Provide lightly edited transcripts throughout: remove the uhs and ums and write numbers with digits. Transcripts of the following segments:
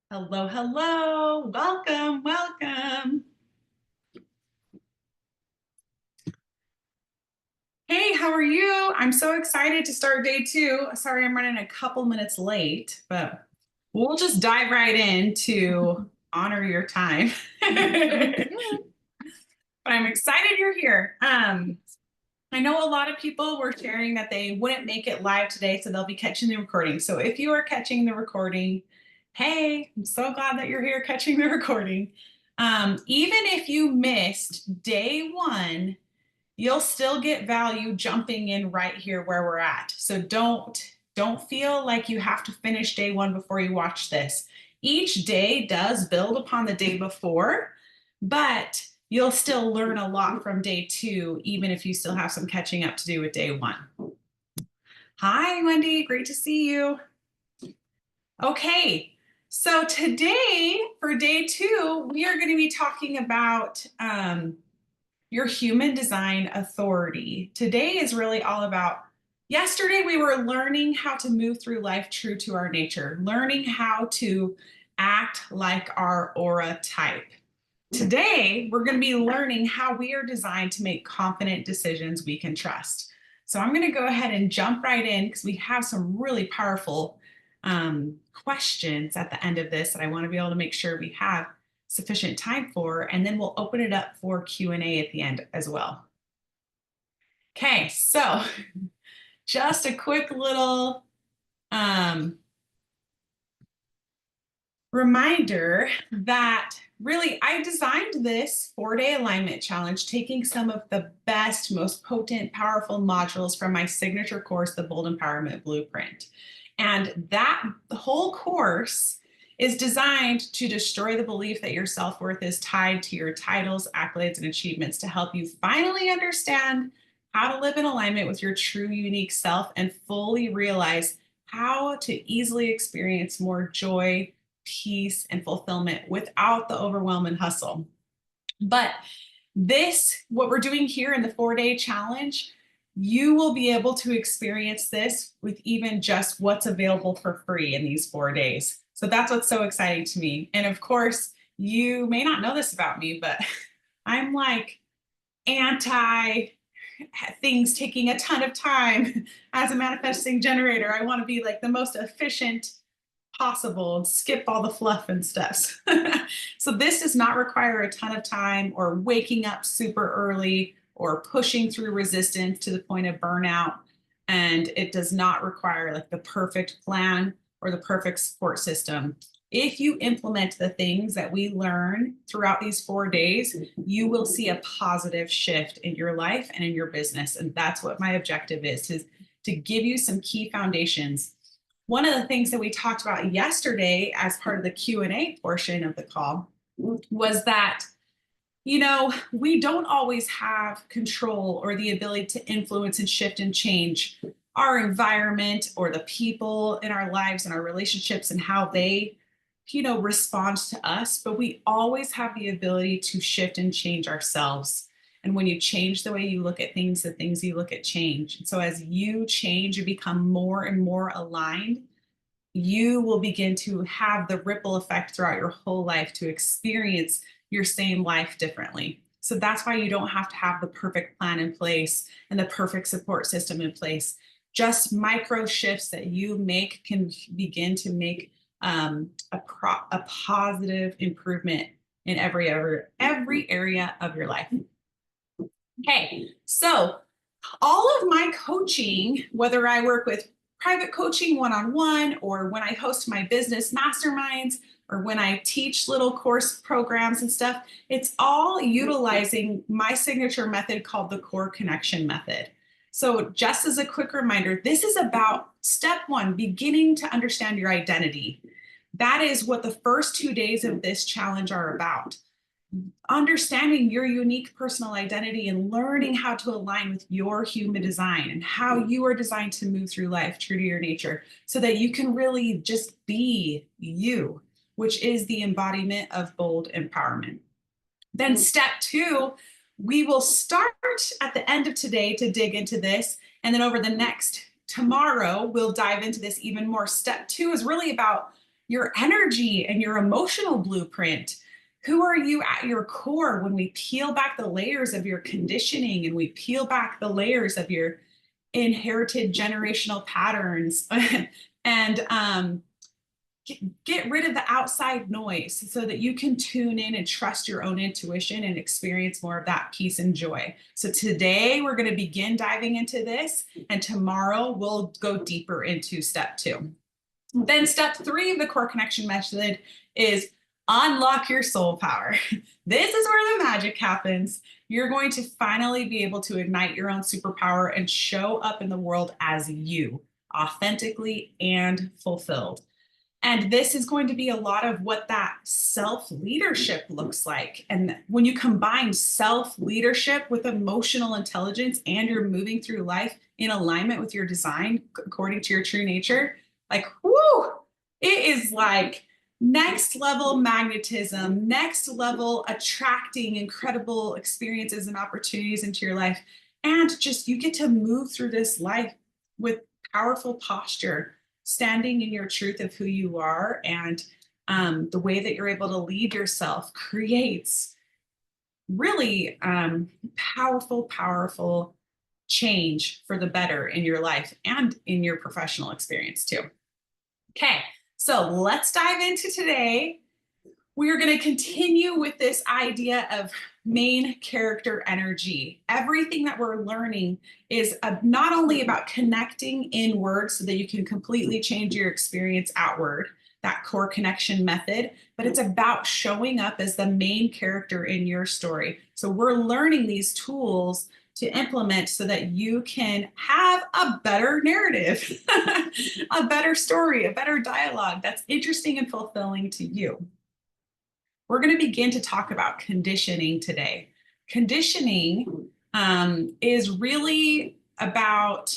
Hello, hello. Welcome, welcome. Hey, how are you? I'm so excited to start day two. Sorry, I'm running a couple minutes late, but we'll just dive right in to honor your time. But I'm excited you're here. I know a lot of people were sharing that they wouldn't make it live today, so they'll be catching the recording. So if you are catching the recording, hey, I'm so glad that you're here catching the recording. Even if you missed day one, you'll still get value jumping in right here where we're at. So don't feel like you have to finish day one before you watch this. Each day does build upon the day before, but you'll still learn a lot from day two, even if you still have some catching up to do with day one. Hi, Wendy, great to see you. Okay, so today for day two, we are going to be talking about your human design authority. Today is really all about, yesterday we were learning how to move through life true to our nature, learning how to act like our aura type. Today, we're going to be learning how we are designed to make confident decisions we can trust. So I'm going to go ahead and jump right in because we have some really powerful questions at the end of this that I want to be able to make sure we have sufficient time for, and then we'll open it up for Q&A at the end as well. Okay, so just a quick little reminder that really I designed this 4-day alignment challenge, taking some of the best, most potent, powerful modules from my signature course, the Bold Empowerment Blueprint. And that whole course is designed to destroy the belief that your self-worth is tied to your titles, accolades, and achievements to help you finally understand how to live in alignment with your true unique self and fully realize how to easily experience more joy, peace, and fulfillment without the overwhelm and hustle. But this, what we're doing here in the 4-day challenge, you will be able to experience this with even just what's available for free in these 4 days. So that's what's so exciting to me. And of course, you may not know this about me, but I'm like anti things taking a ton of time as a manifesting generator. I want to be like the most efficient possible and skip all the fluff and stuff. So this does not require a ton of time or waking up super early or pushing through resistance to the point of burnout. And it does not require like the perfect plan or the perfect support system. If you implement the things that we learn throughout these 4 days, you will see a positive shift in your life and in your business. And that's what my objective is to give you some key foundations. One of the things that we talked about yesterday as part of the Q&A portion of the call was that, you know, we don't always have control or the ability to influence and shift and change our environment or the people in our lives and our relationships and how they, you know, respond to us, but we always have the ability to shift and change ourselves. And when you change the way you look at things, the things you look at change. And so as you change and become more and more aligned, you will begin to have the ripple effect throughout your whole life to experience your same life differently. So that's why you don't have to have the perfect plan in place and the perfect support system in place. Just micro shifts that you make can begin to make a positive improvement in every area of your life. Okay, so all of my coaching, whether I work with private coaching one-on-one or when I host my business masterminds or when I teach little course programs and stuff, it's all utilizing my signature method called the core connection method. So just as a quick reminder, this is about step one, beginning to understand your identity. That is what the first 2 days of this challenge are about. Understanding your unique personal identity and learning how to align with your human design and how you are designed to move through life true to your nature so that you can really just be you, which is the embodiment of bold empowerment. Then step two, we will start at the end of today to dig into this. And then over the next tomorrow, we'll dive into this even more. Step two is really about your energy and your emotional blueprint. Who are you at your core when we peel back the layers of your conditioning and we peel back the layers of your inherited generational patterns and get rid of the outside noise so that you can tune in and trust your own intuition and experience more of that peace and joy. So today we're going to begin diving into this, and tomorrow we'll go deeper into step 2. Then step 3 of the core connection method is unlock your soul power. This is where the magic happens. You're going to finally be able to ignite your own superpower and show up in the world as you, authentically and fulfilled. And this is going to be a lot of what that self-leadership looks like. And when you combine self-leadership with emotional intelligence and you're moving through life in alignment with your design according to your true nature, like, whoo, it is like next level magnetism, next level attracting incredible experiences and opportunities into your life. And just you get to move through this life with powerful posture, standing in your truth of who you are, and the way that you're able to lead yourself creates really powerful change for the better in your life and in your professional experience too. Okay, so let's dive into today. We are going to continue with this idea of main character energy. Everything that we're learning is not only about connecting inward so that you can completely change your experience outward, that core connection method, but it's about showing up as the main character in your story. So we're learning these tools to implement so that you can have a better narrative, a better story, a better dialogue that's interesting and fulfilling to you. We're going to begin to talk about conditioning today. Conditioning is really about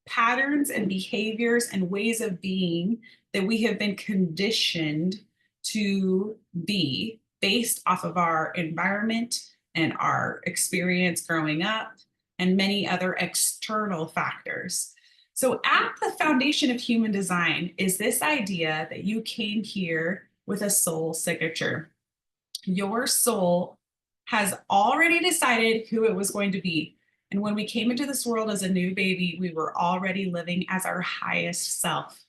patterns and behaviors and ways of being that we have been conditioned to be based off of our environment and our experience growing up and many other external factors. So at the foundation of human design is this idea that you came here with a soul signature. Your soul has already decided who it was going to be. And when we came into this world as a new baby, we were already living as our highest self.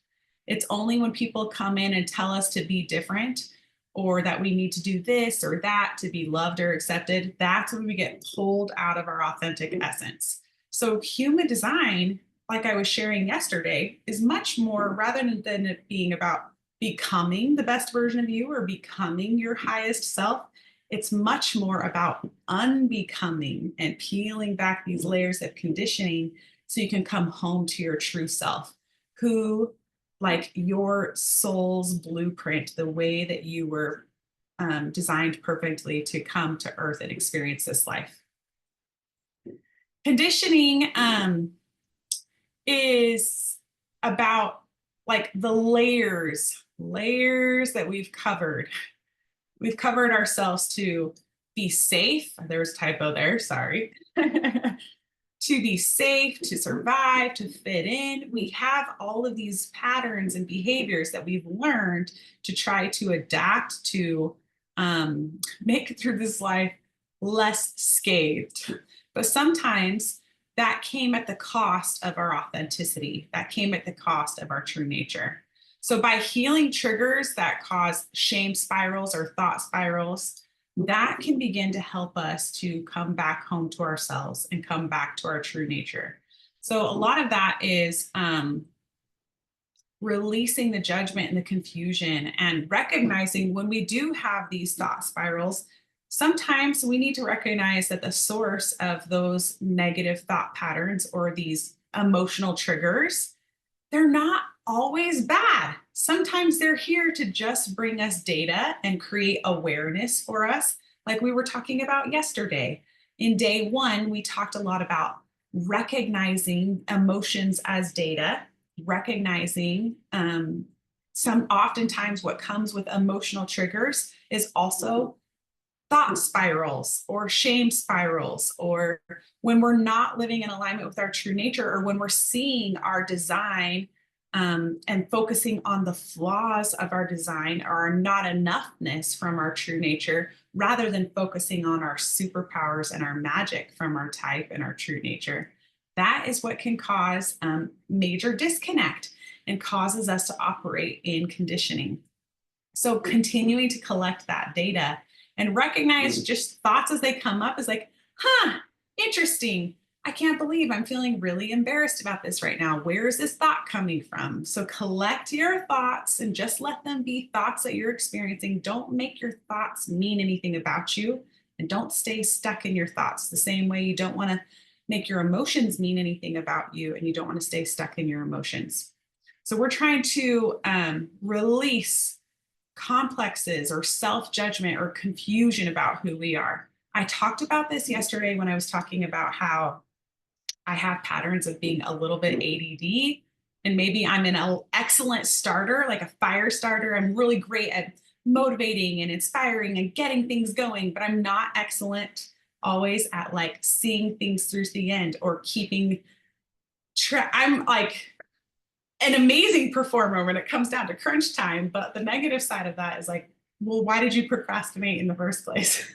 It's only when people come in and tell us to be different, or that we need to do this or that to be loved or accepted, that's when we get pulled out of our authentic essence. So human design, like I was sharing yesterday, is much more, rather than it being about becoming the best version of you or becoming your highest self, it's much more about unbecoming and peeling back these layers of conditioning so you can come home to your true self, who, like your soul's blueprint, the way that you were designed perfectly to come to earth and experience this life. Conditioning is about like the layers that we've covered. We've covered ourselves to be safe. There's a typo there, sorry. To be safe, to survive, to fit in. We have all of these patterns and behaviors that we've learned to try to adapt to make it through this life less scathed. But sometimes that came at the cost of our authenticity. That came at the cost of our true nature. So by healing triggers that cause shame spirals or thought spirals, that can begin to help us to come back home to ourselves and come back to our true nature. So a lot of that is releasing the judgment and the confusion and recognizing when we do have these thought spirals, sometimes we need to recognize that the source of those negative thought patterns or these emotional triggers, they're not always bad. Sometimes they're here to just bring us data and create awareness for us, like we were talking about yesterday. In day 1, we talked a lot about recognizing emotions as data, recognizing oftentimes what comes with emotional triggers is also thought spirals or shame spirals, or when we're not living in alignment with our true nature, or when we're seeing our design and focusing on the flaws of our design or our not enoughness from our true nature, rather than focusing on our superpowers and our magic from our type and our true nature. That is what can cause major disconnect and causes us to operate in conditioning. So continuing to collect that data and recognize just thoughts as they come up is like, interesting. I can't believe I'm feeling really embarrassed about this right now. Where is this thought coming from? So collect your thoughts and just let them be thoughts that you're experiencing. Don't make your thoughts mean anything about you, and don't stay stuck in your thoughts the same way you don't want to make your emotions mean anything about you, and you don't want to stay stuck in your emotions. So we're trying to release complexes or self-judgment or confusion about who we are. I talked about this yesterday when I was talking about how I have patterns of being a little bit ADD, and maybe I'm an excellent starter, like a fire starter. I'm really great at motivating and inspiring and getting things going, but I'm not excellent always at like seeing things through to the end or keeping track. I'm like an amazing performer when it comes down to crunch time, but the negative side of that is like, well, why did you procrastinate in the first place?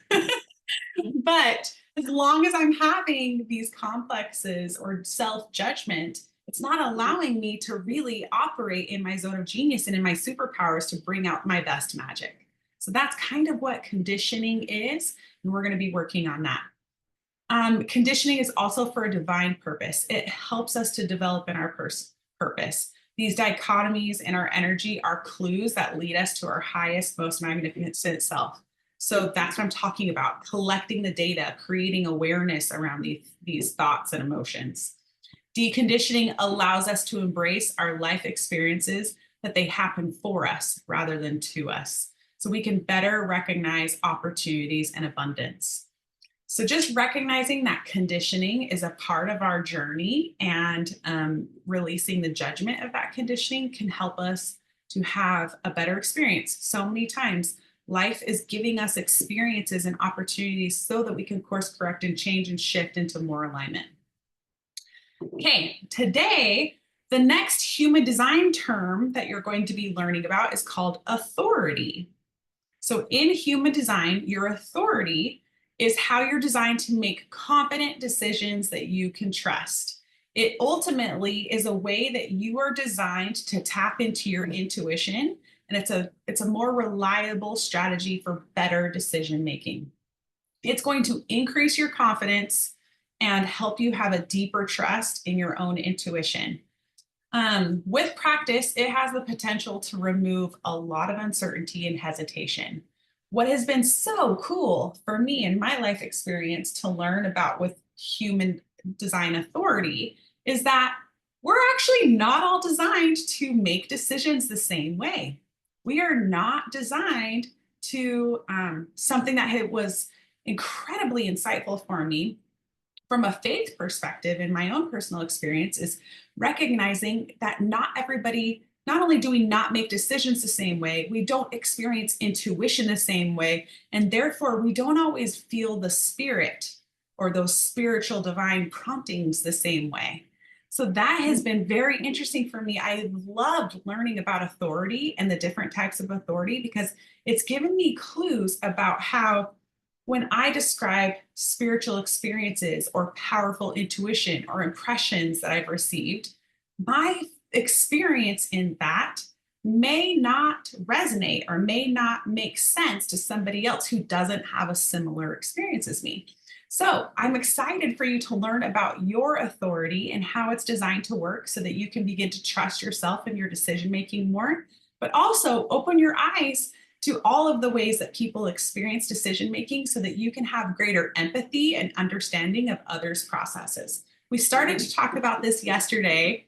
But as long as I'm having these complexes or self-judgment, it's not allowing me to really operate in my zone of genius and in my superpowers to bring out my best magic. So that's kind of what conditioning is, and we're going to be working on that. Conditioning is also for a divine purpose. It helps us to develop in our purpose. These dichotomies in our energy are clues that lead us to our highest, most magnificent self. So that's what I'm talking about, collecting the data, creating awareness around these thoughts and emotions. Deconditioning allows us to embrace our life experiences, that they happen for us rather than to us, so we can better recognize opportunities and abundance. So just recognizing that conditioning is a part of our journey, and releasing the judgment of that conditioning can help us to have a better experience. So many times, life is giving us experiences and opportunities so that we can course correct and change and shift into more alignment. Okay, today, the next human design term that you're going to be learning about is called authority. So in human design, your authority is how you're designed to make confident decisions that you can trust. It ultimately is a way that you are designed to tap into your intuition, and it's a more reliable strategy for better decision making. It's going to increase your confidence and help you have a deeper trust in your own intuition. With practice, it has the potential to remove a lot of uncertainty and hesitation. What has been so cool for me in my life experience to learn about with human design authority is that we're actually not all designed to make decisions the same way. We are not designed to, something that was incredibly insightful for me from a faith perspective in my own personal experience is recognizing that not everybody, not only do we not make decisions the same way, we don't experience intuition the same way, and therefore we don't always feel the spirit or those spiritual divine promptings the same way. So that has been very interesting for me. I loved learning about authority and the different types of authority because it's given me clues about how when I describe spiritual experiences or powerful intuition or impressions that I've received, my experience in that may not resonate or may not make sense to somebody else who doesn't have a similar experience as me. So I'm excited for you to learn about your authority and how it's designed to work so that you can begin to trust yourself and your decision-making more, but also open your eyes to all of the ways that people experience decision-making so that you can have greater empathy and understanding of others' processes. We started to talk about this yesterday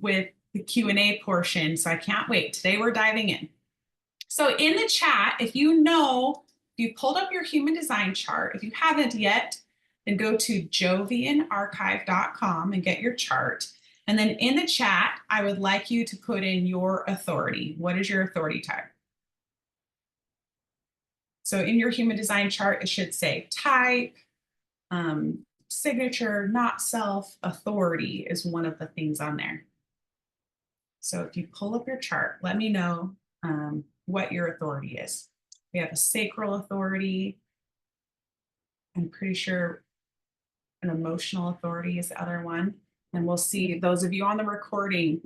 with the Q&A portion, so I can't wait. Today we're diving in. So in the chat, if you pulled up your human design chart, if you haven't yet, then go to jovianarchive.com and get your chart. And then in the chat, I would like you to put in your authority. What is your authority type? So in your human design chart, it should say type, signature, not self, authority is one of the things on there. So if you pull up your chart, let me know what your authority is. We have a sacral authority. I'm pretty sure an emotional authority is the other one. And we'll see, those of you on the recording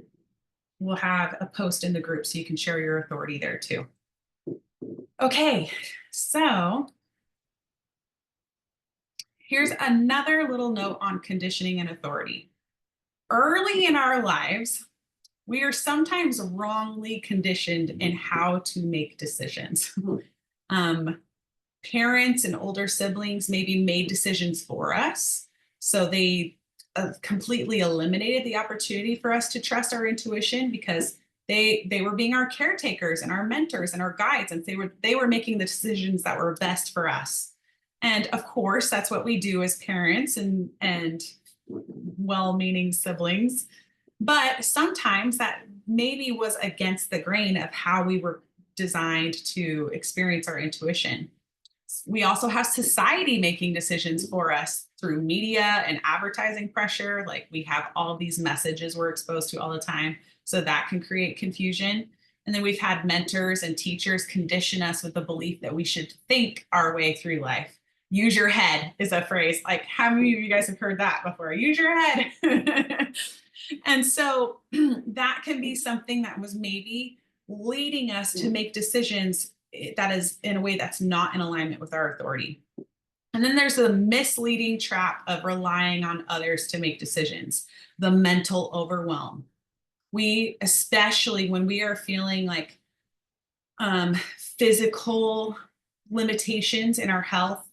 will have a post in the group so you can share your authority there too. Okay, so here's another little note on conditioning and authority. Early in our lives, we are sometimes wrongly conditioned in how to make decisions. Parents and older siblings maybe made decisions for us. So they completely eliminated the opportunity for us to trust our intuition because they were being our caretakers and our mentors and our guides, and they were making the decisions that were best for us. And of course, that's what we do as parents and well-meaning siblings. But sometimes that maybe was against the grain of how we were designed to experience our intuition. We also have society making decisions for us through media and advertising pressure. Like we have all these messages we're exposed to all the time. So that can create confusion. And then we've had mentors and teachers condition us with the belief that we should think our way through life. Use your head is a phrase. Like, how many of you guys have heard that before? Use your head. And so that can be something that was maybe leading us to make decisions that is in a way that's not in alignment with our authority. And then there's the misleading trap of relying on others to make decisions, the mental overwhelm. We, especially when we are feeling like physical limitations in our health,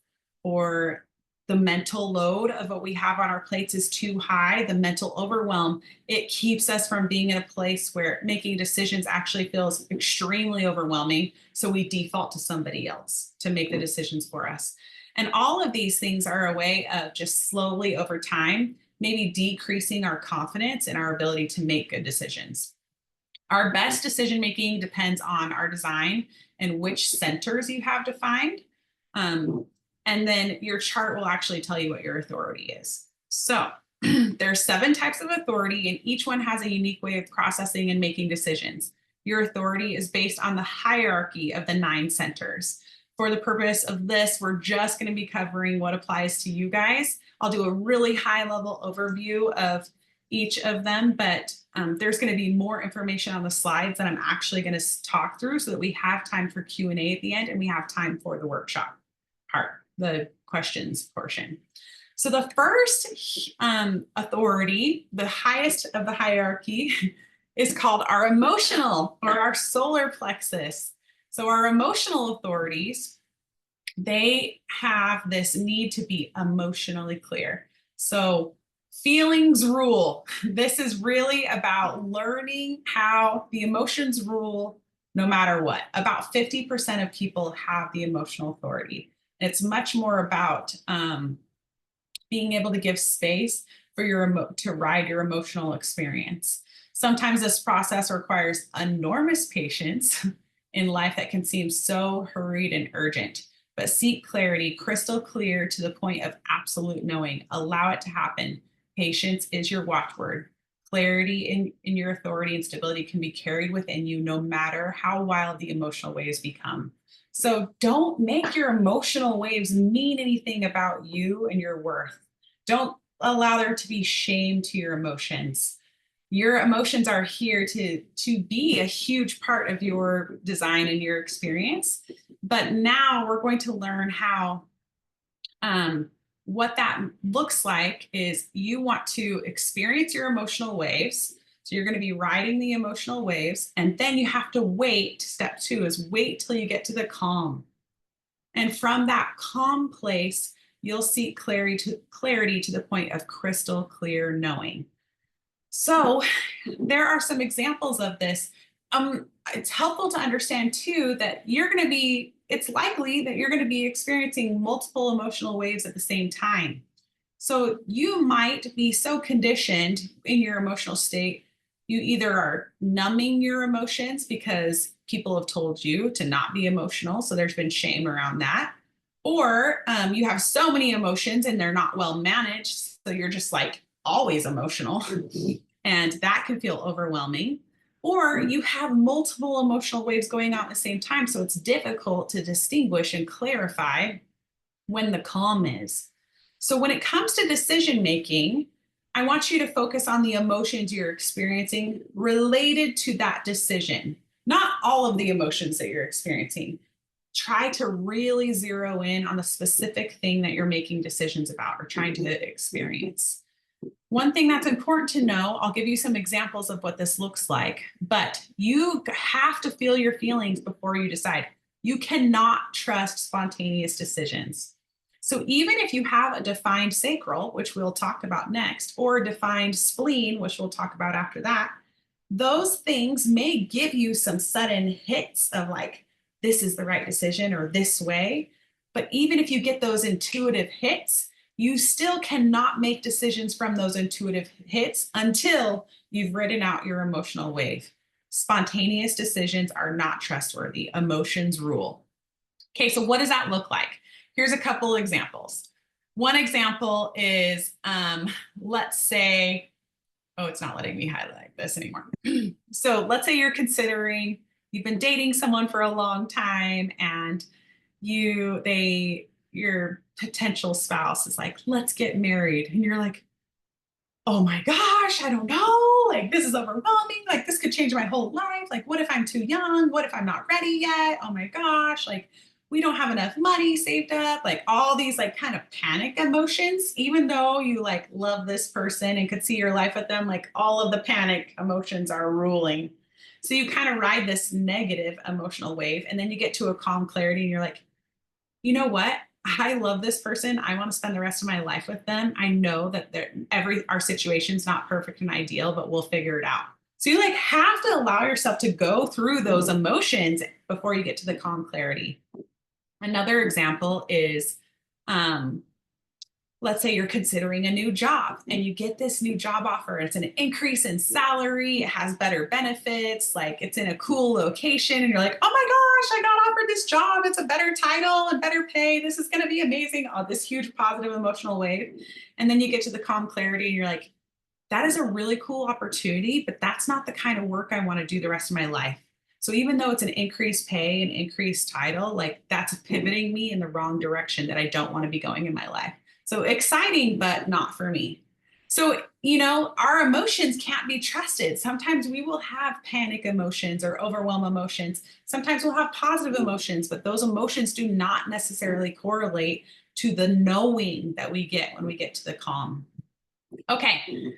or the mental load of what we have on our plates is too high, the mental overwhelm, it keeps us from being in a place where making decisions actually feels extremely overwhelming. So we default to somebody else to make the decisions for us. And all of these things are a way of just slowly over time, maybe decreasing our confidence in our ability to make good decisions. Our best decision making depends on our design and which centers you have defined. And then your chart will actually tell you what your authority is. So there's 7 types of authority, and each one has a unique way of processing and making decisions. Your authority is based on the hierarchy of the 9 centers. For the purpose of this, we're just going to be covering what applies to you guys. I'll do a really high level overview of each of them, but there's going to be more information on the slides that I'm actually going to talk through so that we have time for Q&A at the end and we have time for the workshop part, the questions portion. So the first authority, the highest of the hierarchy, is called our emotional or our solar plexus. So our emotional authorities, they have this need to be emotionally clear. So feelings rule. This is really about learning how the emotions rule no matter what. About 50% of people have the emotional authority. It's much more about being able to give space for to ride your emotional experience. Sometimes this process requires enormous patience in life that can seem so hurried and urgent. But seek clarity, crystal clear to the point of absolute knowing. Allow it to happen. Patience is your watchword. Clarity in your authority and stability can be carried within you no matter how wild the emotional waves become. So don't make your emotional waves mean anything about you and your worth. Don't allow there to be shame to your emotions. Your emotions are here to be a huge part of your design and your experience. But now we're going to learn how, what that looks like is you want to experience your emotional waves. So you're going to be riding the emotional waves, and then you have to wait. Step 2 is wait till you get to the calm. And from that calm place, you'll seek clarity to the point of crystal clear knowing. So there are some examples of this. It's helpful to understand too that it's likely that you're going to be experiencing multiple emotional waves at the same time. So you might be so conditioned in your emotional state, you either are numbing your emotions because people have told you to not be emotional, so there's been shame around that, or you have so many emotions and they're not well managed, so you're just like always emotional, and that can feel overwhelming. Or you have multiple emotional waves going on at the same time. So it's difficult to distinguish and clarify when the calm is. So when it comes to decision making, I want you to focus on the emotions you're experiencing related to that decision, not all of the emotions that you're experiencing. Try to really zero in on the specific thing that you're making decisions about or trying to experience. One thing that's important to know, I'll give you some examples of what this looks like, but you have to feel your feelings before you decide. You cannot trust spontaneous decisions. So even if you have a defined sacral, which we'll talk about next, or a defined spleen, which we'll talk about after that, those things may give you some sudden hits of like, this is the right decision or this way. But even if you get those intuitive hits, you still cannot make decisions from those intuitive hits until you've ridden out your emotional wave. Spontaneous decisions are not trustworthy. Emotions rule. Okay, so what does that look like? Here's a couple examples. One example is, let's say, oh, it's not letting me highlight this anymore. So let's say you've been dating someone for a long time and your potential spouse is like, let's get married. And you're like, oh my gosh, I don't know. Like, this is overwhelming. Like, this could change my whole life. Like, what if I'm too young? What if I'm not ready yet? Oh my gosh. Like, we don't have enough money saved up. Like, all these like kind of panic emotions, even though you like love this person and could see your life with them, like all of the panic emotions are ruling. So you kind of ride this negative emotional wave and then you get to a calm clarity and you're like, you know what? I love this person. I want to spend the rest of my life with them. I know that our situation's not perfect and ideal, but we'll figure it out. So you like have to allow yourself to go through those emotions before you get to the calm clarity. Another example is, let's say you're considering a new job and you get this new job offer. It's an increase in salary. It has better benefits. Like it's in a cool location. And you're like, oh my gosh, I got offered this job. It's a better title and better pay. This is going to be amazing. Oh, this huge positive emotional wave. And then you get to the calm clarity and you're like, that is a really cool opportunity, but that's not the kind of work I want to do the rest of my life. So even though it's an increased pay and increased title, like that's pivoting me in the wrong direction that I don't want to be going in my life. So exciting, but not for me. So, our emotions can't be trusted. Sometimes we will have panic emotions or overwhelm emotions. Sometimes we'll have positive emotions, but those emotions do not necessarily correlate to the knowing that we get when we get to the calm. Okay,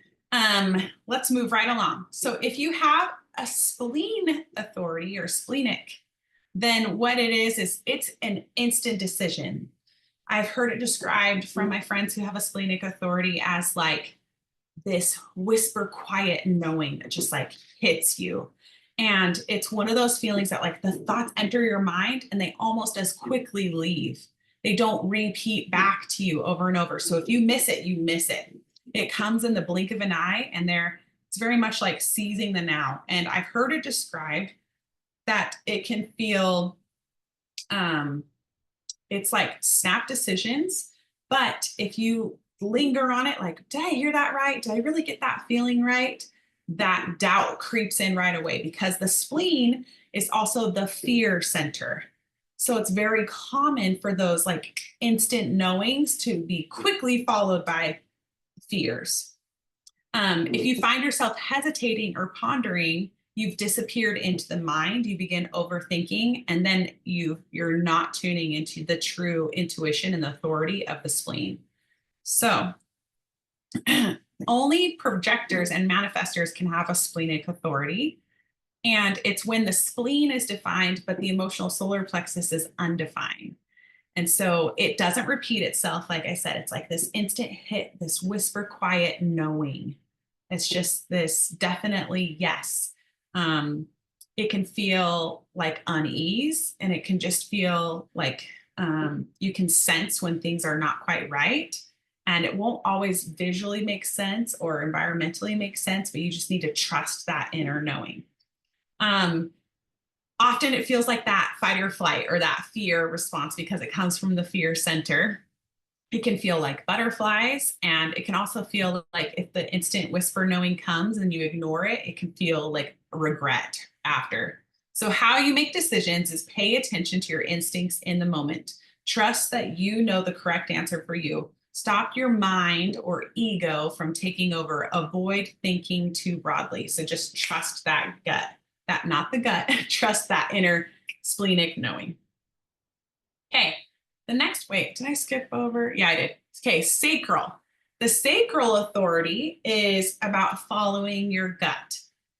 let's move right along. So if you have a spleen authority or splenic, then what it is it's an instant decision. I've heard it described from my friends who have a splenic authority as like this whisper quiet knowing that just like hits you. And it's one of those feelings that like the thoughts enter your mind and they almost as quickly leave. They don't repeat back to you over and over. So if you miss it, you miss it. It comes in the blink of an eye and it's very much like seizing the now. And I've heard it described that it can feel, it's like snap decisions, but if you linger on it, like, did I hear that right? Did I really get that feeling right? That doubt creeps in right away because the spleen is also the fear center. So it's very common for those like instant knowings to be quickly followed by fears. If you find yourself hesitating or pondering, you've disappeared into the mind, you begin overthinking, and then you're not tuning into the true intuition and the authority of the spleen. So only projectors and manifestors can have a splenic authority. And it's when the spleen is defined, but the emotional solar plexus is undefined. And so it doesn't repeat itself. Like I said, it's like this instant hit, this whisper quiet knowing. It's just this definitely yes. It can feel like unease and it can just feel like you can sense when things are not quite right. And it won't always visually make sense or environmentally make sense, but you just need to trust that inner knowing. Often it feels like that fight or flight or that fear response because it comes from the fear center. It can feel like butterflies, and it can also feel like if the instant whisper knowing comes and you ignore it, it can feel like regret after. So, how you make decisions is pay attention to your instincts in the moment. Trust that you know the correct answer for you. Stop your mind or ego from taking over. Avoid thinking too broadly. So, just trust that gut, that not the gut, trust that inner splenic knowing. Okay, the next, wait, did I skip over? Yeah, I did. Okay, sacral. The sacral authority is about following your gut.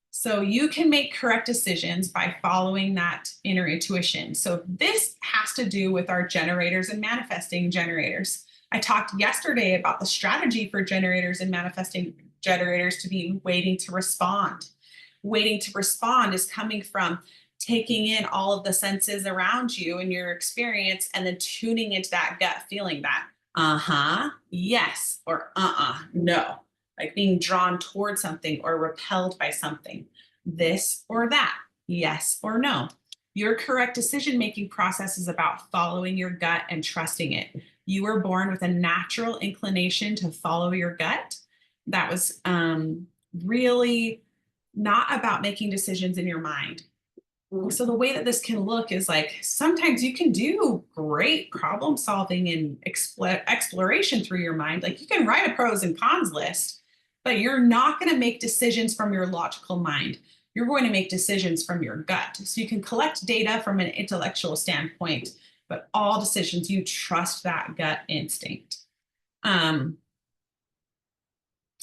So you can make correct decisions by following that inner intuition. So this has to do with our generators and manifesting generators. I talked yesterday about the strategy for generators and manifesting generators to be waiting to respond. Waiting to respond is coming from taking in all of the senses around you and your experience and then tuning into that gut feeling, that uh-huh, yes, or no, like being drawn towards something or repelled by something, this or that, yes or no. Your correct decision making process is about following your gut and trusting it. You were born with a natural inclination to follow your gut. That was really not about making decisions in your mind. So the way that this can look is like sometimes you can do great problem solving and exploration through your mind. Like you can write a pros and cons list, but you're not going to make decisions from your logical mind. You're going to make decisions from your gut. So you can collect data from an intellectual standpoint, but all decisions, you trust that gut instinct.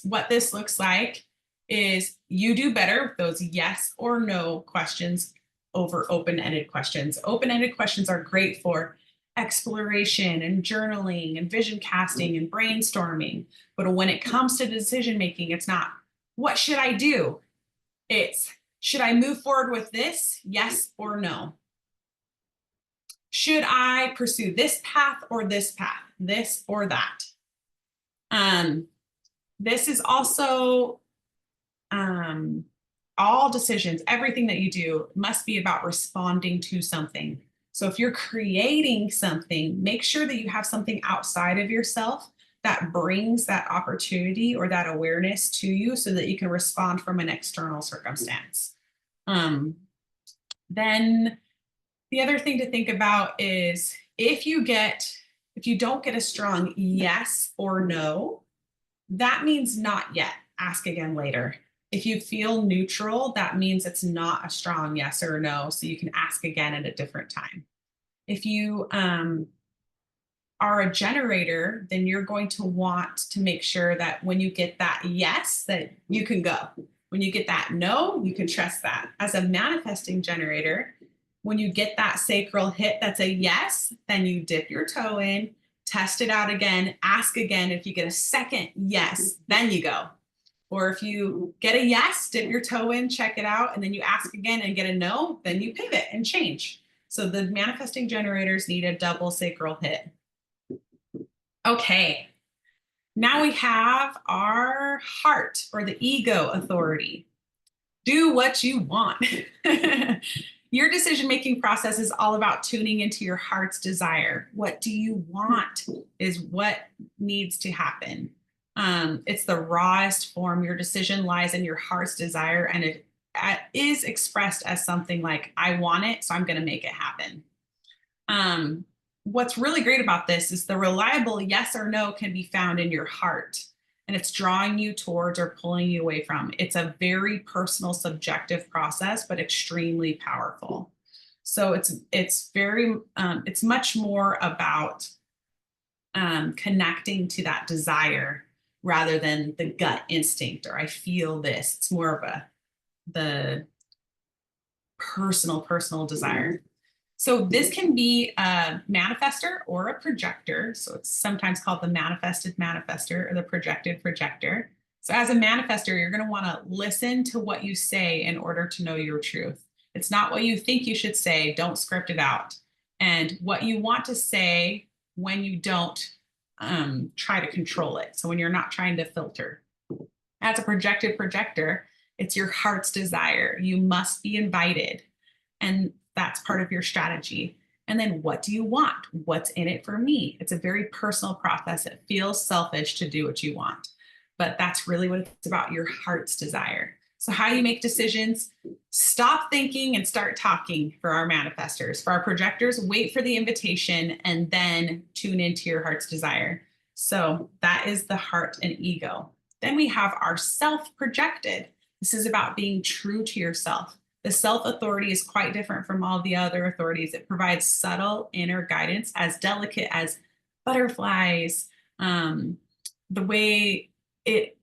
What this looks like is you do better with those yes or no questions over open-ended questions. Open-ended questions are great for exploration and journaling and vision casting and brainstorming. But when it comes to decision making, it's not, what should I do? It's, should I move forward with this? Yes or no? Should I pursue this path or this path? This or that? This is also all decisions, everything that you do must be about responding to something. So if you're creating something, make sure that you have something outside of yourself that brings that opportunity or that awareness to you so that you can respond from an external circumstance. Then the other thing to think about is if you don't get a strong yes or no, that means not yet. Ask again later. If you feel neutral, that means it's not a strong yes or no, so you can ask again at a different time. If you are a generator, then you're going to want to make sure that when you get that yes, that you can go. When you get that no, you can trust that. As a manifesting generator, when you get that sacral hit that's a yes, then you dip your toe in, test it out again, ask again. If you get a second yes, then you go. Or if you get a yes, dip your toe in, check it out, and then you ask again and get a no, then you pivot and change. So the manifesting generators need a double sacral hit. Okay, now we have our heart or the ego authority. Do what you want. Your decision-making process is all about tuning into your heart's desire. What do you want is what needs to happen. It's the rawest form. Your decision lies in your heart's desire, and it is expressed as something like, I want it, so I'm going to make it happen. What's really great about this is the reliable yes or no can be found in your heart, and it's drawing you towards or pulling you away from. It's a very personal, subjective process, but extremely powerful. So it's much more about connecting to that desire rather than the gut instinct or I feel this. It's more of the personal desire. So this can be a manifester or a projector. So it's sometimes called the manifested manifester or the projected projector. So as a manifester, you're going to want to listen to what you say in order to know your truth. It's not what you think you should say. Don't script it out. And what you want to say when you don't try to control it. So when you're not trying to filter. As a projected projector, it's your heart's desire. You must be invited. And that's part of your strategy. And then what do you want? What's in it for me? It's a very personal process. It feels selfish to do what you want, but that's really what it's about, your heart's desire. So how you make decisions, stop thinking and start talking for our manifestors. For our projectors, wait for the invitation and then tune into your heart's desire. So that is the heart and ego. Then we have our self-projected. This is about being true to yourself. The self-authority is quite different from all the other authorities. It provides subtle inner guidance, as delicate as butterflies. The way it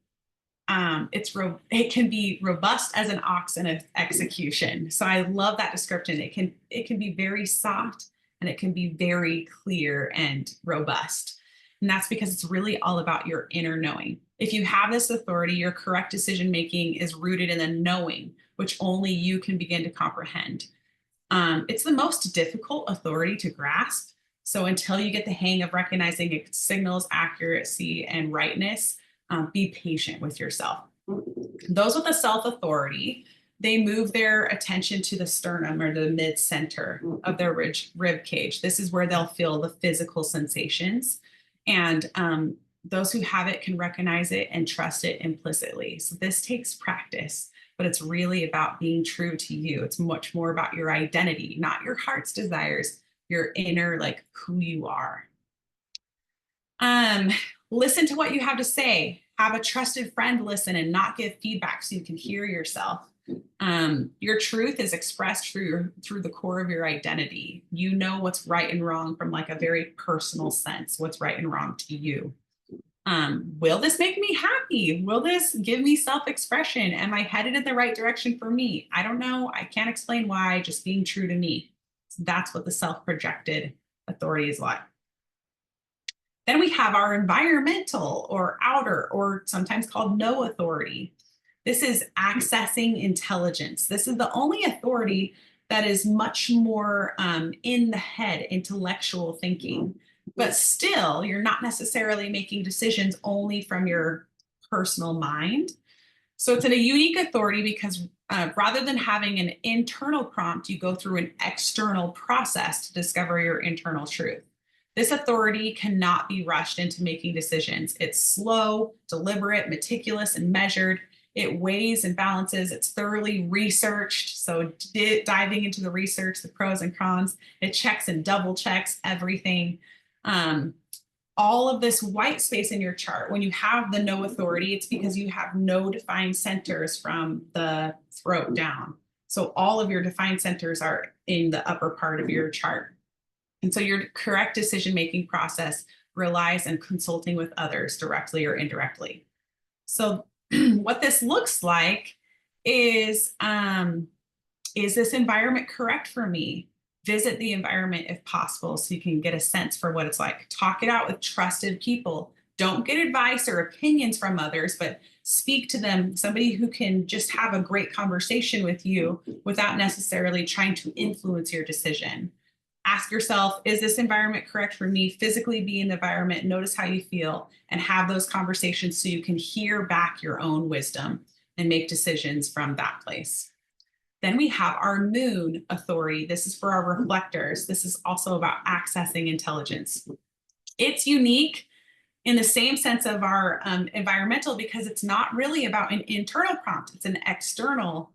can be robust as an ox in an execution. So I love that description. It can be very soft and it can be very clear and robust. And that's because it's really all about your inner knowing. If you have this authority, your correct decision making is rooted in the knowing, which only you can begin to comprehend. It's the most difficult authority to grasp. So until you get the hang of recognizing its signals, accuracy, and rightness, be patient with yourself. Those with a self-authority, they move their attention to the sternum or the mid-center of their rib cage. This is where they'll feel the physical sensations. And those who have it can recognize it and trust it implicitly. So this takes practice, but it's really about being true to you. It's much more about your identity, not your heart's desires, your inner, like who you are. Listen to what you have to say. Have a trusted friend listen and not give feedback so you can hear yourself. Your truth is expressed through the core of your identity. You know what's right and wrong from like a very personal sense, what's right and wrong to you. Will this make me happy? Will this give me self-expression? Am I headed in the right direction for me? I don't know. I can't explain why, just being true to me. So that's what the self-projected authority is like. Then we have our environmental or outer, or sometimes called no authority. This is accessing intelligence. This is the only authority that is much more in the head, intellectual thinking. But still, you're not necessarily making decisions only from your personal mind. So it's a unique authority because rather than having an internal prompt, you go through an external process to discover your internal truth. This authority cannot be rushed into making decisions. It's slow, deliberate, meticulous, and measured. It weighs and balances. It's thoroughly researched. So diving into the research, the pros and cons, it checks and double checks everything. All of this white space in your chart, when you have the no authority, it's because you have no defined centers from the throat down. So all of your defined centers are in the upper part of your chart. And so your correct decision-making process relies on consulting with others directly or indirectly. So what this looks like is this environment correct for me? Visit the environment if possible so you can get a sense for what it's like. Talk it out with trusted people. Don't get advice or opinions from others, but speak to them, somebody who can just have a great conversation with you without necessarily trying to influence your decision. Ask yourself, is this environment correct for me? Physically be in the environment, notice how you feel, and have those conversations so you can hear back your own wisdom and make decisions from that place. Then we have our moon authority. This is for our reflectors. This is also about accessing intelligence. It's unique in the same sense of our environmental because it's not really about an internal prompt. It's an external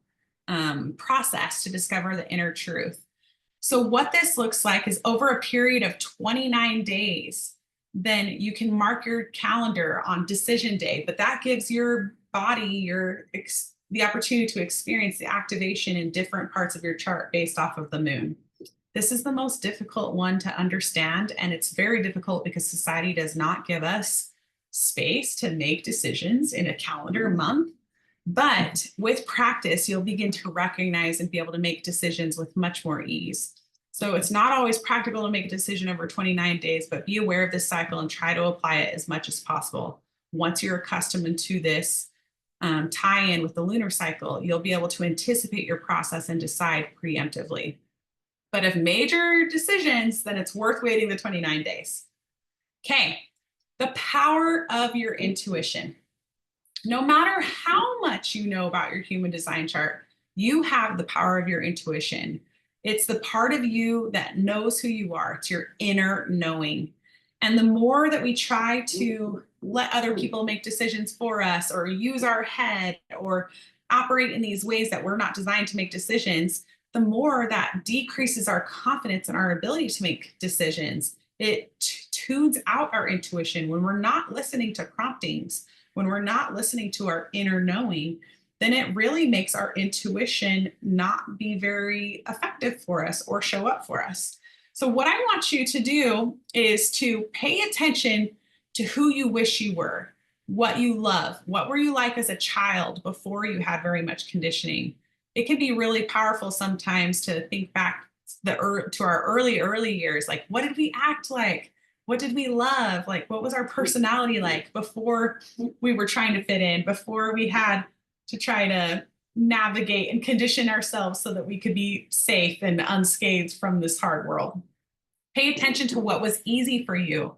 process to discover the inner truth. So what this looks like is over a period of 29 days, then you can mark your calendar on decision day, but that gives your body the opportunity to experience the activation in different parts of your chart based off of the moon. This is the most difficult one to understand, and it's very difficult because society does not give us space to make decisions in a calendar month. But with practice, you'll begin to recognize and be able to make decisions with much more ease. So it's not always practical to make a decision over 29 days, but be aware of this cycle and try to apply it as much as possible. Once you're accustomed to this tie-in with the lunar cycle, you'll be able to anticipate your process and decide preemptively. But if major decisions, then it's worth waiting the 29 days. Okay, the power of your intuition. No matter how much you know about your human design chart, you have the power of your intuition. It's the part of you that knows who you are. It's your inner knowing. And the more that we try to let other people make decisions for us or use our head or operate in these ways that we're not designed to make decisions, the more that decreases our confidence and our ability to make decisions. It tunes out our intuition when we're not listening to promptings, when we're not listening to our inner knowing, then it really makes our intuition not be very effective for us or show up for us. So, what I want you to do is to pay attention to who you wish you were, what you love, what were you like as a child before you had very much conditioning. It can be really powerful sometimes to think back to our early years. Like, what did we act like? What did we love? Like, what was our personality like before we were trying to fit in, before we had to try to navigate and condition ourselves so that we could be safe and unscathed from this hard world. Pay attention to what was easy for you.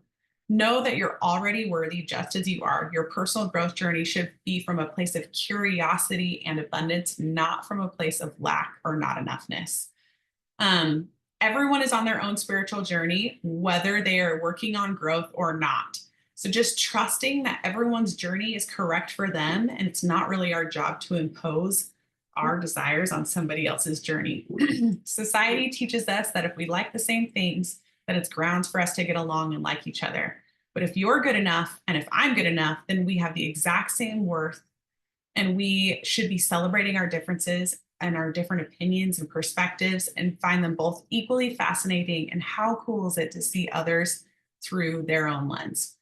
Know that you're already worthy just as you are. Your personal growth journey should be from a place of curiosity and abundance, not from a place of lack or not enoughness. Everyone is on their own spiritual journey, whether they are working on growth or not. So just trusting that everyone's journey is correct for them, and it's not really our job to impose our desires on somebody else's journey. Society teaches us that if we like the same things, that it's grounds for us to get along and like each other. But if you're good enough and if I'm good enough, then we have the exact same worth, and we should be celebrating our differences and our different opinions and perspectives and find them both equally fascinating. And how cool is it to see others through their own lens?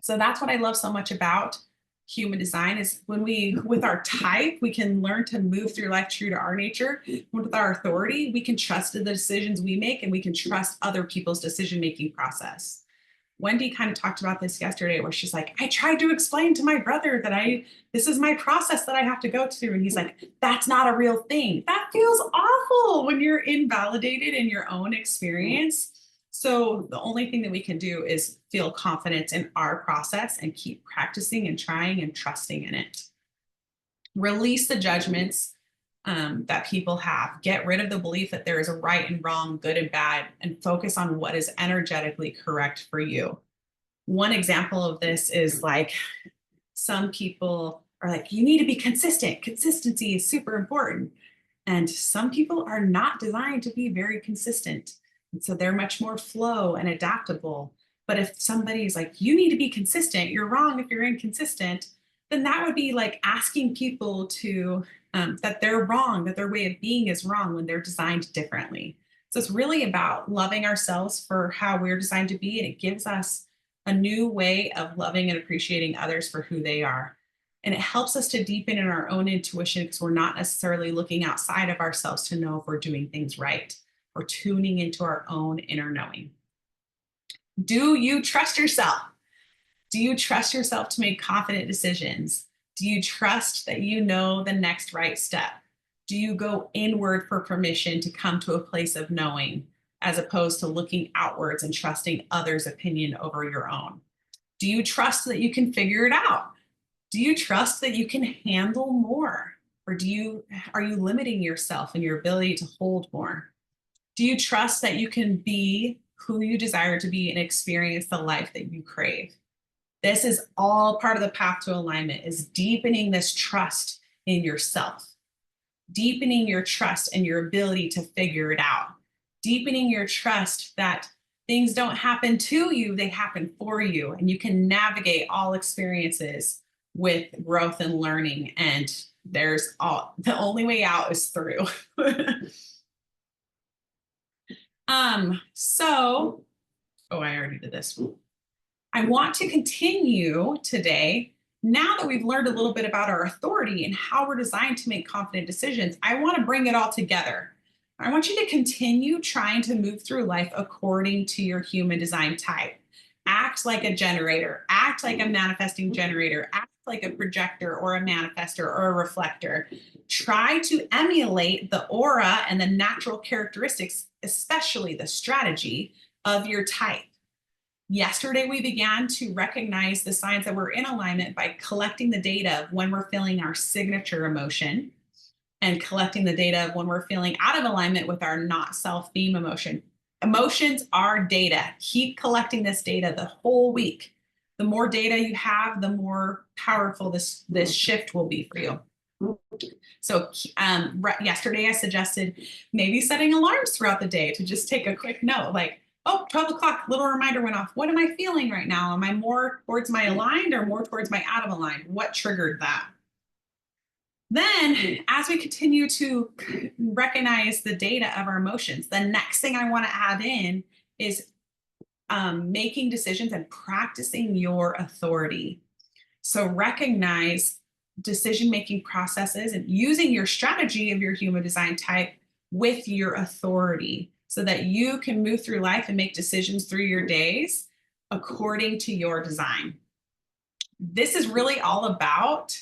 So that's what I love so much about human design, is when we, with our type, we can learn to move through life true to our nature. With our authority, we can trust the decisions we make, and we can trust other people's decision-making process. Wendy kind of talked about this yesterday, where she's like, I tried to explain to my brother that this is my process that I have to go through. And he's like, that's not a real thing. That feels awful when you're invalidated in your own experience. So the only thing that we can do is feel confident in our process and keep practicing and trying and trusting in it. Release the judgments that people have. Get rid of the belief that there is a right and wrong, good and bad, and focus on what is energetically correct for you. One example of this is like, some people are like, you need to be consistent. Consistency is super important. And some people are not designed to be very consistent. And so they're much more flow and adaptable. But if somebody's like, you need to be consistent, you're wrong if you're inconsistent, then that would be like asking people to that they're wrong, that their way of being is wrong when they're designed differently. So it's really about loving ourselves for how we're designed to be. And it gives us a new way of loving and appreciating others for who they are. And it helps us to deepen in our own intuition, because we're not necessarily looking outside of ourselves to know if we're doing things right. We're tuning into our own inner knowing. Do you trust yourself? Do you trust yourself to make confident decisions? Do you trust that you know the next right step? Do you go inward for permission to come to a place of knowing, as opposed to looking outwards and trusting others' opinion over your own? Do you trust that you can figure it out? Do you trust that you can handle more? Or are you limiting yourself and your ability to hold more? Do you trust that you can be who you desire to be and experience the life that you crave? This is all part of the path to alignment, is deepening this trust in yourself, deepening your trust and your ability to figure it out, deepening your trust that things don't happen to you, they happen for you, and you can navigate all experiences with growth and learning. And the only way out is through. I already did this. I want to continue today. Now that we've learned a little bit about our authority and how we're designed to make confident decisions, I want to bring it all together. I want you to continue trying to move through life according to your human design type. Act like a generator, act like a manifesting generator, act like a projector or a manifester or a reflector. Try to emulate the aura and the natural characteristics, especially the strategy of your type. Yesterday, we began to recognize the signs that we're in alignment by collecting the data of when we're feeling our signature emotion. and collecting the data of when we're feeling out of alignment with our not self theme emotion. Emotions are data. Keep collecting this data the whole week. The more data you have, the more powerful this shift will be for you. So yesterday I suggested maybe setting alarms throughout the day to just take a quick note, like, oh, 12 o'clock, little reminder went off. What am I feeling right now? Am I more towards my aligned or more towards my out of aligned? What triggered that? Then, as we continue to recognize the data of our emotions, the next thing I want to add in is making decisions and practicing your authority. So recognize decision-making processes and using your strategy of your human design type with your authority so that you can move through life and make decisions through your days according to your design. This is really all about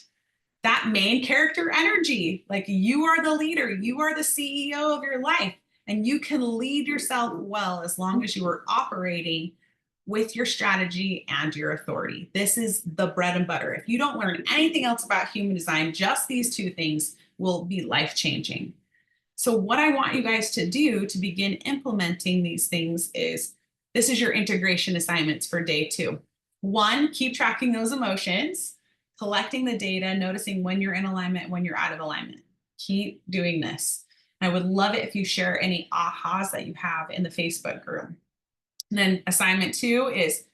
that main character energy. Like, you are the leader, you are the CEO of your life, and you can lead yourself well as long as you are operating with your strategy and your authority. This is the bread and butter. If you don't learn anything else about human design, just these two things will be life-changing. So what I want you guys to do to begin implementing these things is, this is your integration assignments for day 2. 1, keep tracking those emotions, collecting the data, noticing when you're in alignment, when you're out of alignment. Keep doing this. I would love it if you share any ahas that you have in the Facebook group. And then assignment 2 is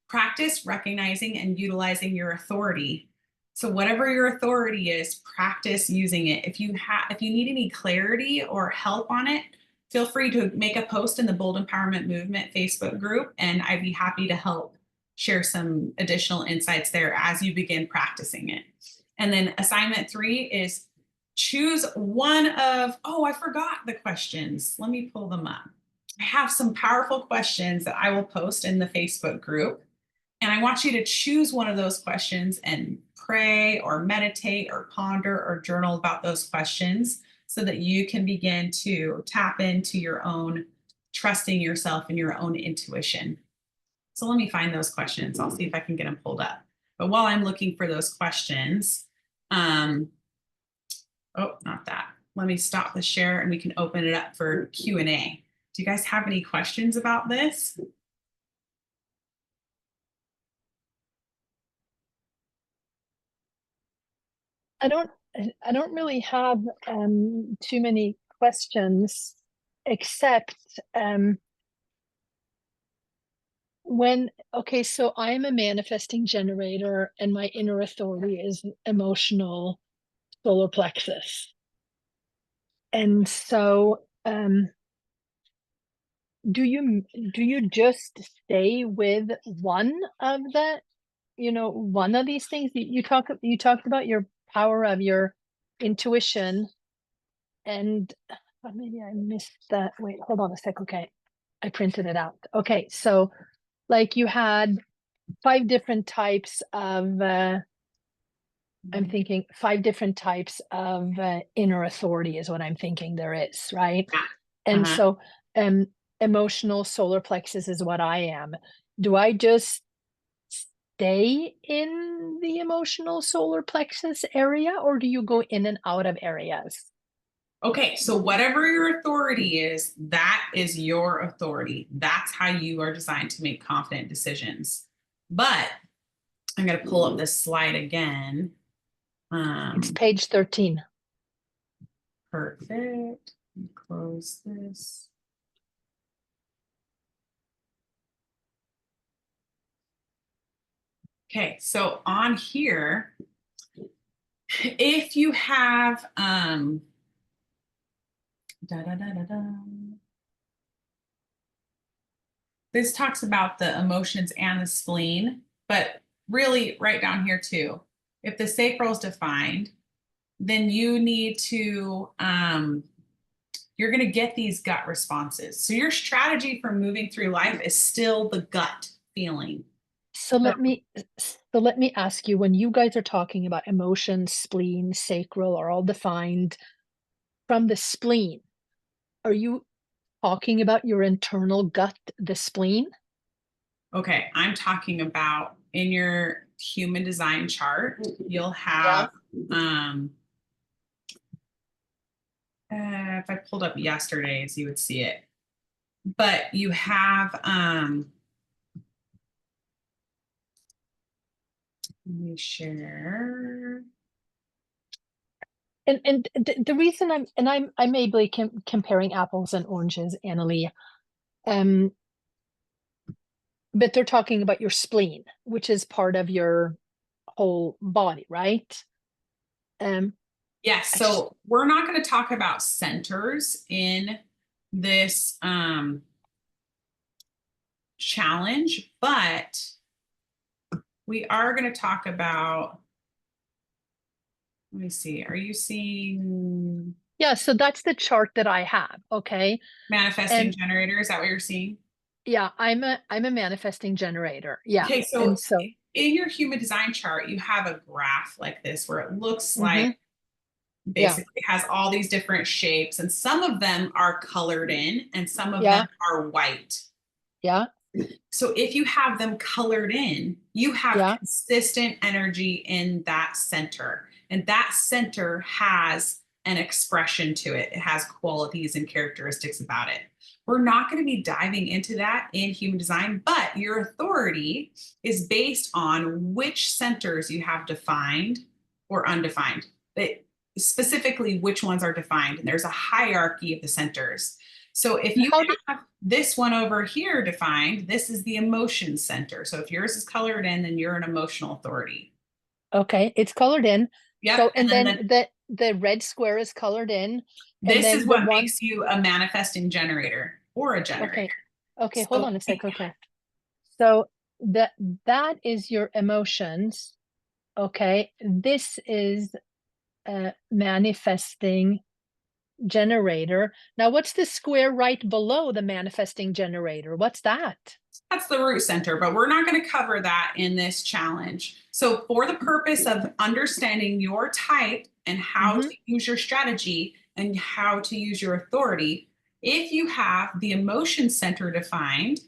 practice recognizing and utilizing your authority. So whatever your authority is, practice using it. If you need any clarity or help on it, feel free to make a post in the Bold Empowerment Movement Facebook group, and I'd be happy to help share some additional insights there as you begin practicing it. And then assignment 3 is choose one of, oh, I forgot the questions. Let me pull them up. I have some powerful questions that I will post in the Facebook group. And I want you to choose one of those questions and pray or meditate or ponder or journal about those questions so that you can begin to tap into your own trusting yourself and your own intuition. So let me find those questions. I'll see if I can get them pulled up. But while I'm looking for those questions, oh, not that. Let me stop the share and we can open it up for Q&A. Do you guys have any questions about this? I don't really have too many questions, except so I'm a manifesting generator and my inner authority is emotional solar plexus. And so do you just stay with one of one of these things? You talked about your power of your intuition, and maybe I missed that. Wait, hold on a sec. Okay, I printed it out. Okay, so like you had 5 different types of I'm thinking 5 different types of inner authority is what I'm thinking there is, right? And so emotional solar plexus is what I am. Do I just stay in the emotional solar plexus area, or do you go in and out of areas? Okay, so whatever your authority is, that is your authority. That's how you are designed to make confident decisions. But I'm going to pull up this slide again. It's page 13. Perfect. Close this. Okay, so on here, if you have this talks about the emotions and the spleen, but really right down here too. If the sacral is defined, then you need to you're going to get these gut responses. So your strategy for moving through life is still the gut feeling. So let me ask you, when you guys are talking about emotions, spleen, sacral are all defined from the spleen, are you talking about your internal gut, the spleen? Okay, I'm talking about in your human design chart, you'll have if I pulled up yesterday's, you would see it. But you have, let me share. And the reason I may be comparing apples and oranges, Annalie, but they're talking about your spleen, which is part of your whole body, right? Yes, so we're not going to talk about centers in this challenge, but we are going to talk about, let me see, are you seeing Yeah, so that's the chart that I have, okay? manifesting generator? Is that what you're seeing? Yeah, I'm a manifesting generator. Yeah. Okay, so And so in your human design chart, you have a graph like this where it looks yeah, like basically has all these different shapes, and some of them are colored in and some of them yeah, are white. yeah, So if you have them colored in, you have yeah. consistent energy in that center. And that center has an expression to it. It has qualities and characteristics about it. We're not going to be diving into that in human design, but your authority is based on which centers you have defined or undefined. But specifically, which ones are defined. And there's a hierarchy of the centers. So if And you how do have this one over here defined, this is the emotion center. So if yours is colored in, then you're an emotional authority. okay, it's colored in. Yep. So And and then then the red square is colored in, and this is then the what one makes you a manifesting generator or a generator. okay, okay, hold So on a sec. Okay. So that is your emotions. Okay. This is a manifesting generator. Now, what's the square right below the manifesting generator? What's that? that's the root center, but we're not going to cover that in this challenge. So for the purpose of understanding your type and how Mm-hmm. to use your strategy and how to use your authority, if you have the emotion center defined,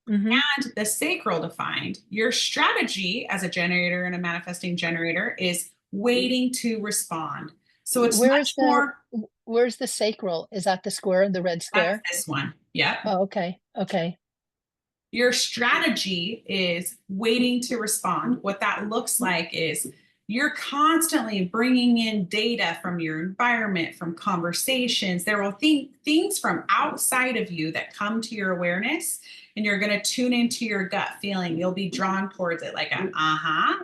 Mm-hmm. and the sacral defined, your strategy as a generator and a manifesting generator is waiting to respond. So it's Where's much more, where's the sacral? Is that the square, the red that's square? this one. Yep. Oh, okay. Okay. Your strategy is waiting to respond. What that looks like is you're constantly bringing in data from your environment, from conversations. There will be things from outside of you that come to your awareness, and you're going to tune into your gut feeling. You'll be drawn towards it like a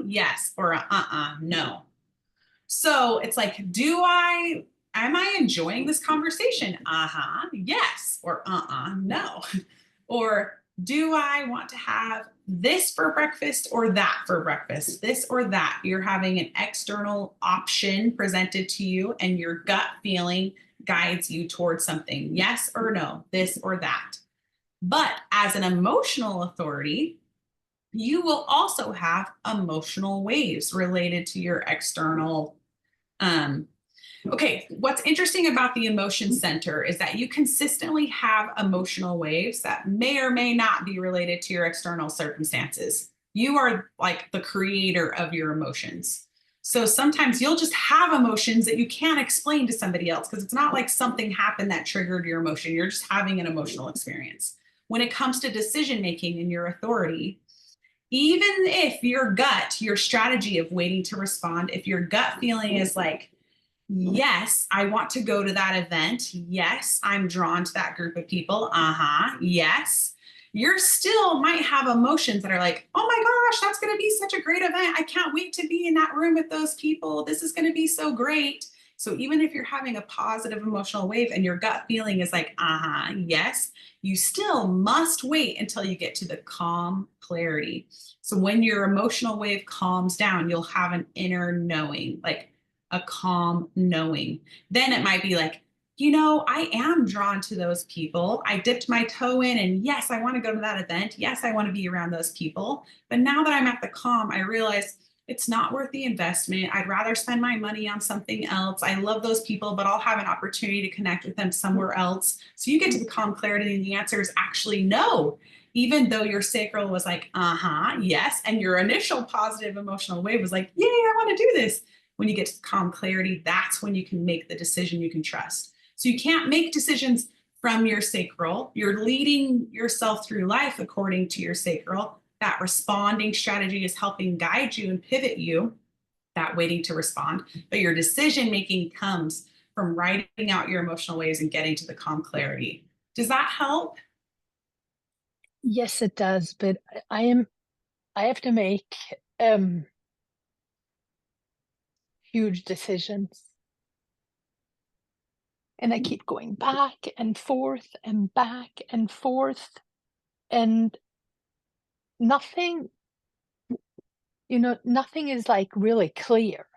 yes, or a no. So it's like, am I enjoying this conversation? Yes, or no. Or do I want to have this for breakfast or that for breakfast? This or that. You're having an external option presented to you, and your gut feeling guides you towards something. Yes or no, this or that. But as an emotional authority, you will also have emotional waves related to your external okay, what's interesting about the emotion center is that you consistently have emotional waves that may or may not be related to your external circumstances. You are like the creator of your emotions. So sometimes you'll just have emotions that you can't explain to somebody else because it's not like something happened that triggered your emotion. You're just having an emotional experience. When it comes to decision making and your authority, even if your gut, your strategy of waiting to respond, if your gut feeling is like, yes, I want to go to that event. Yes, I'm drawn to that group of people. Yes. You're still might have emotions that are like, oh my gosh, that's going to be such a great event. I can't wait to be in that room with those people. This is going to be so great. So even if you're having a positive emotional wave and your gut feeling is like, yes, you still must wait until you get to the calm clarity. So when your emotional wave calms down, you'll have an inner knowing, like a calm knowing. Then it might be like, I am drawn to those people. I dipped my toe in, and yes, I want to go to that event. Yes, I want to be around those people. But now that I'm at the calm, I realize it's not worth the investment. I'd rather spend my money on something else. I love those people, but I'll have an opportunity to connect with them somewhere else. So you get to the calm clarity, and the answer is actually no. Even though your sacral was like, yes, and your initial positive emotional wave was like, yay, I want to do this. When you get to calm clarity, that's when you can make the decision you can trust. So you can't make decisions from your sacral. You're leading yourself through life according to your sacral. That responding strategy is helping guide you and pivot you, that waiting to respond. But your decision making comes from writing out your emotional waves and getting to the calm clarity. Does that help? Yes, it does. But I have to make huge decisions. And I keep going back and forth and back and forth. And nothing, nothing is like really clear.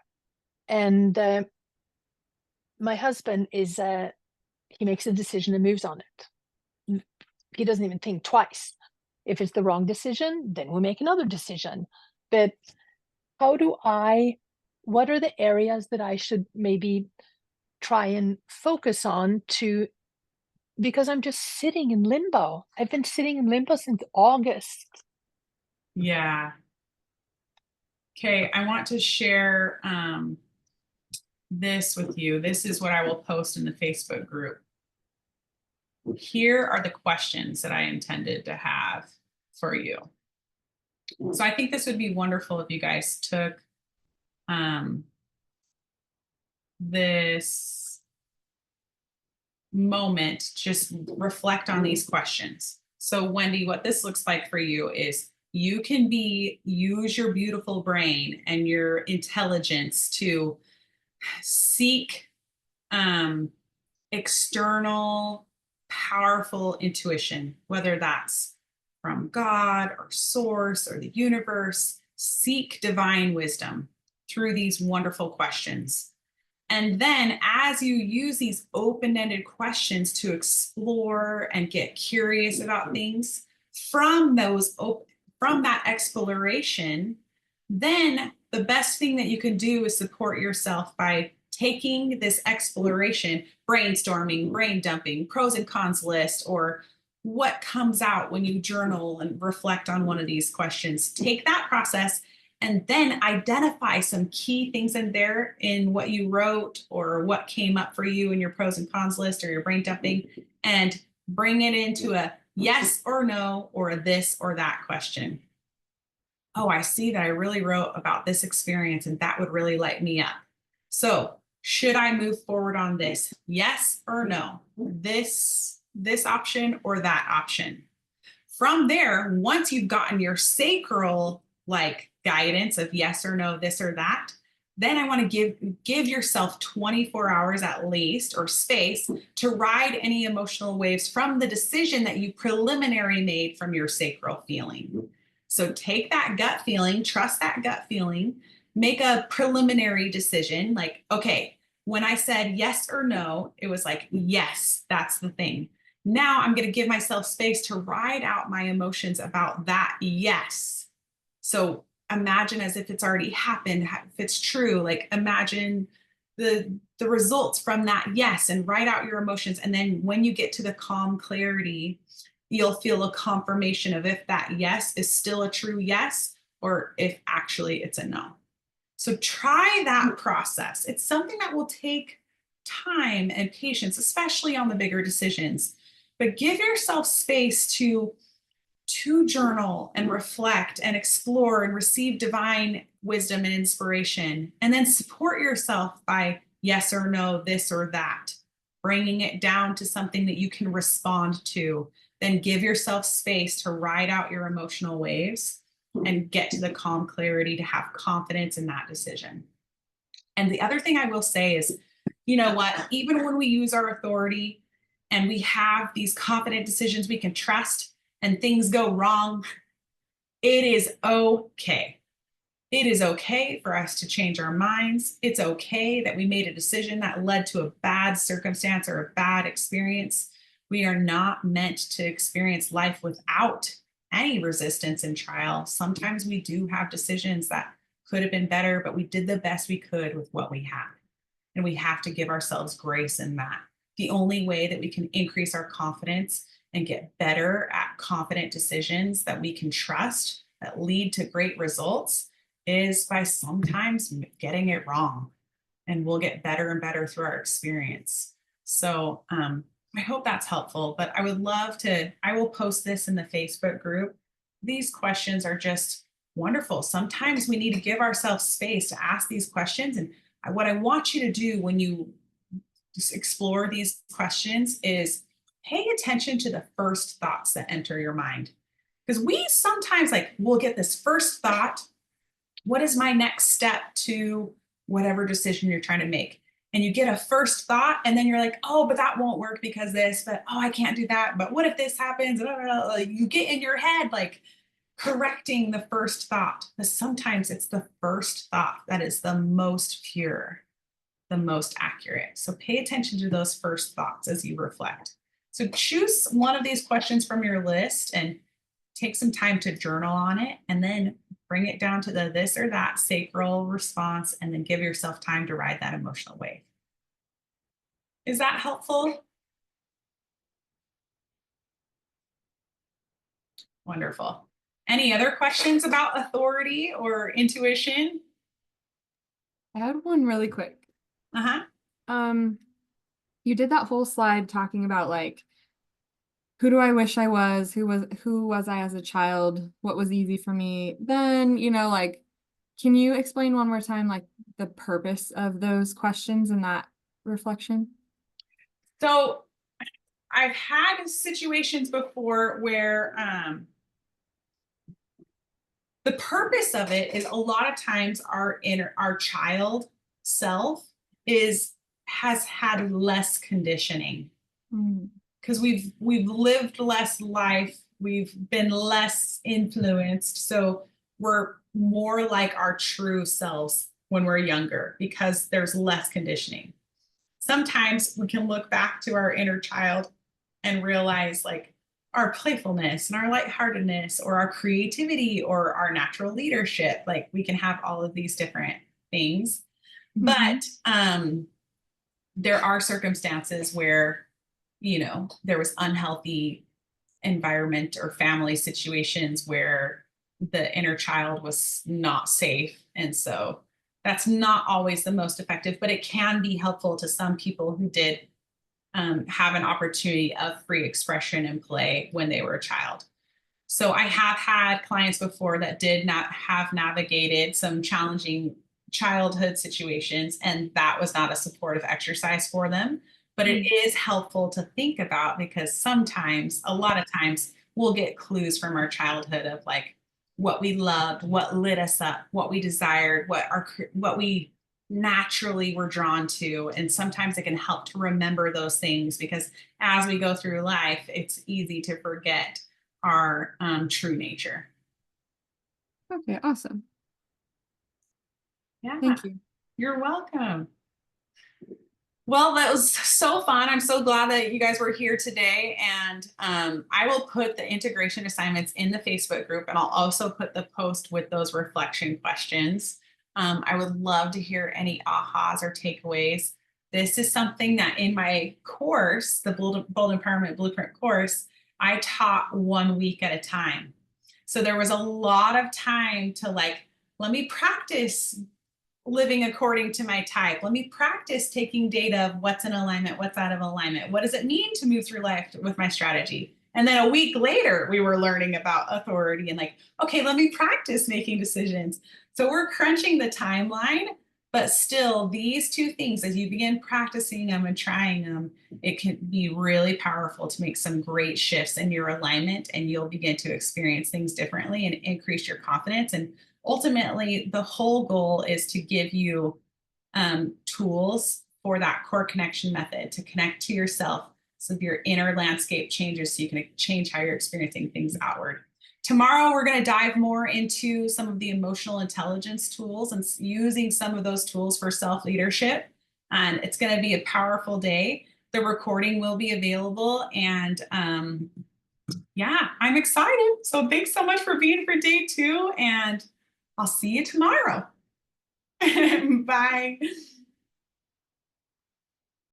And my husband is, he makes a decision and moves on it. He doesn't even think twice. If it's the wrong decision, then we make another decision. But how do I, what are the areas that I should maybe try and focus on to, because I'm just sitting in limbo. I've been sitting in limbo since August. Yeah. Okay, I want to share this with you. This is what I will post in the Facebook group. Here are the questions that I intended to have for you. So I think this would be wonderful if you guys took this moment, just reflect on these questions. So Wendy, what this looks like for you is you can use your beautiful brain and your intelligence to seek external powerful intuition, whether that's from God or source or the universe. Seek divine wisdom through these wonderful questions. And then as you use these open-ended questions to explore and get curious about things, from that exploration, then the best thing that you can do is support yourself by taking this exploration, brainstorming, brain dumping, pros and cons list, or what comes out when you journal and reflect on one of these questions. Take that process and then identify some key things in there in what you wrote or what came up for you in your pros and cons list or your brain dumping, and bring it into a yes or no or a this or that question. Oh, I see that I really wrote about this experience and that would really light me up. So should I move forward on this? Yes or no? This option or that option? From there, once you've gotten your sacral like guidance of yes or no, this or that, then I want to give yourself 24 hours at least or space to ride any emotional waves from the decision that you preliminary made from your sacral feeling. So take that gut feeling, trust that gut feeling, make a preliminary decision like, okay, when I said yes or no, it was like, yes, that's the thing. Now I'm going to give myself space to ride out my emotions about that yes. So imagine as if it's already happened, if it's true, like imagine the results from that yes and write out your emotions. And then when you get to the calm clarity, you'll feel a confirmation of if that yes is still a true yes or if actually it's a no. So try that process. It's something that will take time and patience, especially on the bigger decisions. But give yourself space to journal and reflect and explore and receive divine wisdom and inspiration, and then support yourself by yes or no, this or that, bringing it down to something that you can respond to. Then give yourself space to ride out your emotional waves and get to the calm clarity to have confidence in that decision. And the other thing I will say is, you know what, even when we use our authority and we have these confident decisions we can trust and things go wrong, it is okay. It is okay for us to change our minds. It's okay that we made a decision that led to a bad circumstance or a bad experience. We are not meant to experience life without any resistance and trial. Sometimes we do have decisions that could have been better, but we did the best we could with what we had. And we have to give ourselves grace in that. The only way that we can increase our confidence and get better at confident decisions that we can trust that lead to great results is by sometimes getting it wrong. And we'll get better and better through our experience. So I hope that's helpful, but I would love to, I will post this in the Facebook group. These questions are just wonderful. Sometimes we need to give ourselves space to ask these questions. And what I want you to do when you just explore these questions is pay attention to the first thoughts that enter your mind. Because we sometimes like we'll get this first thought, what is my next step to whatever decision you're trying to make? And you get a first thought, and then you're like, oh, but that won't work because this, but oh, I can't do that. But what if this happens? Like, you get in your head like correcting the first thought. But sometimes it's the first thought that is the most pure, the most accurate. So pay attention to those first thoughts as you reflect. So choose one of these questions from your list and take some time to journal on it, and then bring it down to the this or that sacral response, and then give yourself time to ride that emotional wave. Is that helpful? Wonderful. Any other questions about authority or intuition? I had one really quick. Uh-huh. You did that whole slide talking about like who do I wish I was? Who was I as a child? What was easy for me? Then, like, can you explain one more time like the purpose of those questions and that reflection? So I've had situations before where the purpose of it is a lot of times our child self has had less conditioning Mm. because we've lived less life, we've been less influenced, so we're more like our true selves when we're younger because there's less conditioning. Sometimes we can look back to our inner child and realize like our playfulness and our lightheartedness or our creativity or our natural leadership. Like we can have all of these different things. Mhm. But there are circumstances where, there was unhealthy environment or family situations where the inner child was not safe. And so that's not always the most effective, but it can be helpful to some people who did have an opportunity of free expression and play when they were a child. So I have had clients before that did not have navigated some challenging childhood situations, and that was not a supportive exercise for them. But it Mm. is helpful to think about because sometimes, a lot of times, we'll get clues from our childhood of like what we loved, what lit us up, what we desired, what we naturally were drawn to. And sometimes it can help to remember those things because as we go through life, it's easy to forget our true nature. Okay, awesome. Yeah, Thank you. you're welcome. Well, that was so fun. I'm so glad that you guys were here today. And I will put the integration assignments in the Facebook group, and I'll also put the post with those reflection questions. I would love to hear any ahas or takeaways. This is something that in my course, the Bold Empowerment Blueprint course, I taught 1 week at a time. So there was a lot of time to like, let me practice living according to my type. Let me practice taking data of what's in alignment, what's out of alignment. What does it mean to move through life with my strategy? And then a week later, we were learning about authority and like, okay, let me practice making decisions. So we're crunching the timeline, but still these two things, as you begin practicing them and trying them, it can be really powerful to make some great shifts in your alignment, and you'll begin to experience things differently and increase your confidence. And ultimately, the whole goal is to give you tools for that core connection method to connect to yourself so your inner landscape changes so you can change how you're experiencing things outward. Tomorrow, we're going to dive more into some of the emotional intelligence tools and using some of those tools for self-leadership. And it's going to be a powerful day. The recording will be available. And yeah, I'm excited. So thanks so much for being for day 2. And I'll see you tomorrow. Bye.